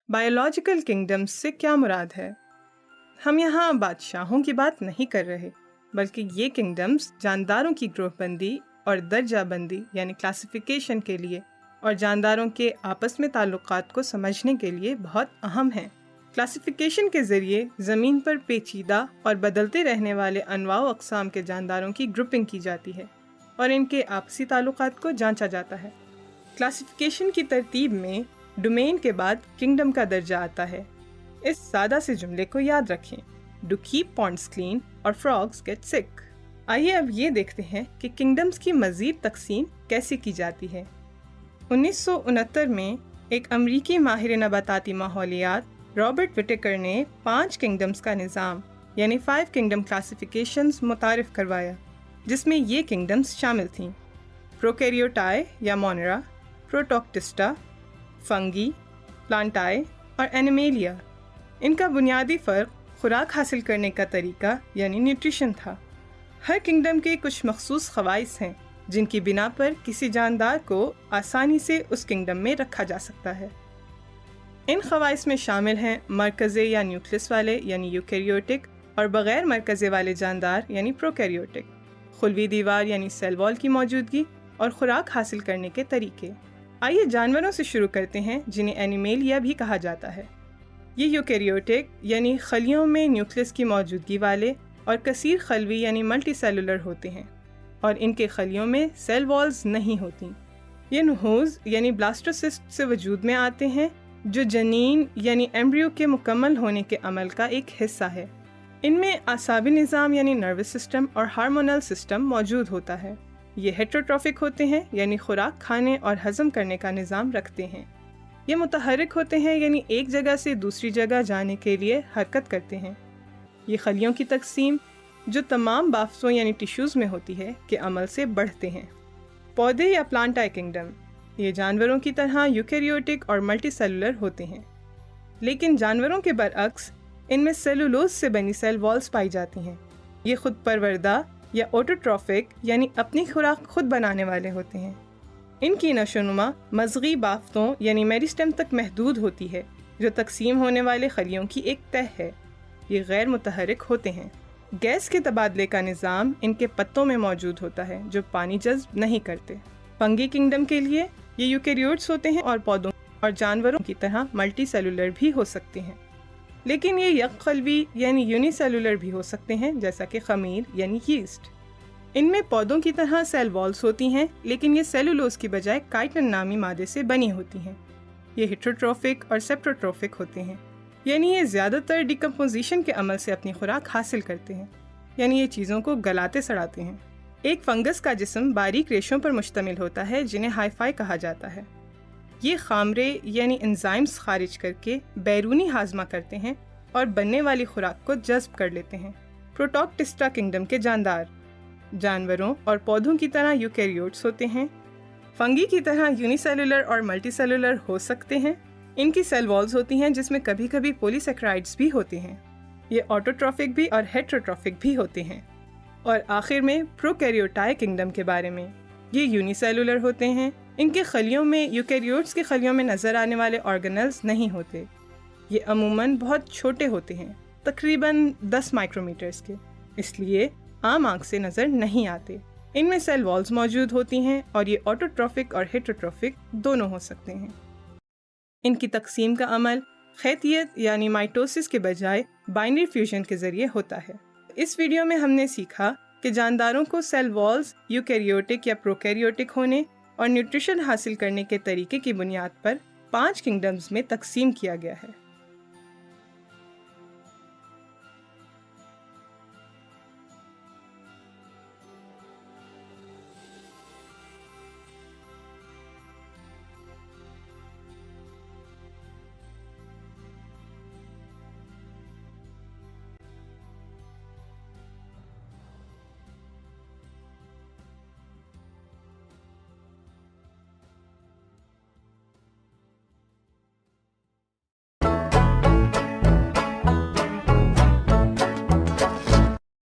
Biological kingdoms سے کیا مراد ہے؟ ہم یہاں بادشاہوں کی بات نہیں کر رہے، بلکہ یہ کنگڈمز جانداروں کی گروہ بندی اور درجہ بندی یعنی کلاسیفیکیشن کے لیے اور جانداروں کے آپس میں تعلقات کو سمجھنے کے لیے بہت اہم ہیں۔ کلاسیفیکیشن کے ذریعے زمین پر پیچیدہ اور بدلتے رہنے والے انواع و اقسام کے جانداروں کی گروپنگ کی جاتی ہے اور ان کے آپسی تعلقات کو جانچا جاتا ہے۔ کلاسیفیکیشن کی ترتیب میں ڈومین کے بعد کنگڈم کا درجہ آتا ہے۔ اس سادہ سے جملے کو یاد رکھیں: ڈو کیپ پونڈز کلین اور فراگز گیٹ سک۔ آئیے اب یہ دیکھتے ہیں کہ کنگڈمز کی مزید تقسیم کیسے کی جاتی ہے۔ 1969 میں ایک امریکی ماہر نباتاتی ماحولیات رابرٹ وٹیکر نے 5 کنگڈمز کا نظام یعنی 5 کنگڈم کلاسیفیکیشنز متعارف کروایا، جس میں یہ کنگڈمز شامل تھیں: پروکیریوٹائے یا مونرا، پروٹوکٹسٹا، فنگی، پلانٹائے اور اینیمیلیا۔ ان کا بنیادی فرق خوراک حاصل کرنے کا طریقہ یعنی نیوٹریشن تھا۔ ہر کنگڈم کے کچھ مخصوص خواص ہیں جن کی بنا پر کسی جاندار کو آسانی سے اس کنگڈم میں رکھا جا سکتا ہے۔ ان خواص میں شامل ہیں مرکزے یا نیوکلس والے یعنی یوکیریوٹک اور بغیر مرکزے والے جاندار یعنی پروکیریوٹک، خلوی دیوار یعنی سیل وال کی موجودگی اور خوراک حاصل کرنے کے طریقے۔ آئیے جانوروں سے شروع کرتے ہیں جنہیں اینیمیلیا بھی کہا جاتا ہے۔ یہ یوکیریوٹک یعنی خلیوں میں نیوکلس کی موجودگی والے اور کثیر خلوی یعنی ملٹی سیلولر ہوتے ہیں، اور ان کے خلیوں میں سیل والز نہیں ہوتی۔ یہ نہوز یعنی بلاسٹوسسٹ سے وجود میں آتے ہیں جو جنین یعنی ایمبریو کے مکمل ہونے کے عمل کا ایک حصہ ہے۔ ان میں اعصابی نظام یعنی نروس سسٹم اور ہارمونل سسٹم موجود ہوتا ہے۔ یہ ہیٹروٹروفک ہوتے ہیں یعنی خوراک کھانے اور ہضم کرنے کا نظام رکھتے ہیں۔ یہ متحرک ہوتے ہیں یعنی ایک جگہ سے دوسری جگہ جانے کے لیے حرکت کرتے ہیں۔ یہ خلیوں کی تقسیم جو تمام بافتوں یعنی ٹیشوز میں ہوتی ہے کے عمل سے بڑھتے ہیں۔ پودے یا پلانٹائے کنگڈم، یہ جانوروں کی طرح یوکیریوٹک اور ملٹی سیلولر ہوتے ہیں، لیکن جانوروں کے برعکس ان میں سیلولوز سے بنی سیل والز پائی جاتی ہیں۔ یہ خود پروردہ یا اوٹوٹروفک یعنی اپنی خوراک خود بنانے والے ہوتے ہیں۔ ان کی نشو و نما مضغی بافتوں یعنی میریسٹم تک محدود ہوتی ہے جو تقسیم ہونے والے خلیوں کی ایک تہ ہے۔ یہ غیر متحرک ہوتے ہیں۔ گیس کے تبادلے کا نظام ان کے پتوں میں موجود ہوتا ہے جو پانی جذب نہیں کرتے۔ فنگی کنگڈم کے لیے یہ یوکیریوٹس ہوتے ہیں اور پودوں اور جانوروں کی طرح ملٹی سیلولر بھی ہو سکتے ہیں، لیکن یہ یک خلوی یعنی یونی سیلولر بھی ہو سکتے ہیں جیسا کہ خمیر یعنی یسٹ۔ ان میں پودوں کی طرح سیل والز ہوتی ہیں، لیکن یہ سیلولوز کی بجائے کائٹن نامی مادے سے بنی ہوتی ہیں۔ یہ ہیٹروٹروفک اور سیپروٹروفک ہوتے ہیں، یعنی یہ زیادہ تر ڈیکمپوزیشن کے عمل سے اپنی خوراک حاصل کرتے ہیں، یعنی یہ چیزوں کو گلاتے سڑاتے ہیں۔ ایک فنگس کا جسم باریک ریشوں پر مشتمل ہوتا ہے جنہیں ہائفائی کہا جاتا ہے۔ یہ خامرے یعنی انزائمز خارج کر کے بیرونی ہاضمہ کرتے ہیں اور بننے والی خوراک کو جذب کر لیتے ہیں۔ پروٹوکٹسٹا کنگڈم کے جاندار جانوروں اور پودوں کی طرح یوکیریوٹس ہوتے ہیں، فنگی کی طرح یونی سیلولر اور ملٹی سیلولر ہو سکتے ہیں۔ ان کی سیل والز ہوتی ہیں جس میں کبھی کبھی پولی سیکرائڈز بھی ہوتے ہیں۔ یہ آٹوٹروفک بھی اور ہیٹروٹروفک بھی ہوتے ہیں۔ اور آخر میں پروکیریوٹائے کنگڈم کے بارے میں، یہ یونی سیلولر ہوتے ہیں۔ ان کے خلیوں میں یوکیریوٹس کے خلیوں میں نظر آنے والے آرگنلز نہیں ہوتے۔ یہ عموماً بہت چھوٹے ہوتے ہیں، تقریباً 10 مائکرومیٹرز کے، اس لیے عام آنکھ سے نظر نہیں آتے۔ ان میں سیل والز موجود ہوتی ہیں اور یہ آٹوٹروفک اور ہیٹروٹروفک دونوں ہو سکتے ہیں۔ ان کی تقسیم کا عمل خیتیت یعنی مائٹوسس کے بجائے بائنری فیوژن کے ذریعے ہوتا ہے۔ اس ویڈیو میں ہم نے سیکھا کہ جانداروں کو سیل والز یوکیریوٹک یا پروکیریوٹک ہونے اور نیوٹریشن حاصل کرنے کے طریقے کی بنیاد پر 5 کنگڈمز میں تقسیم کیا گیا ہے۔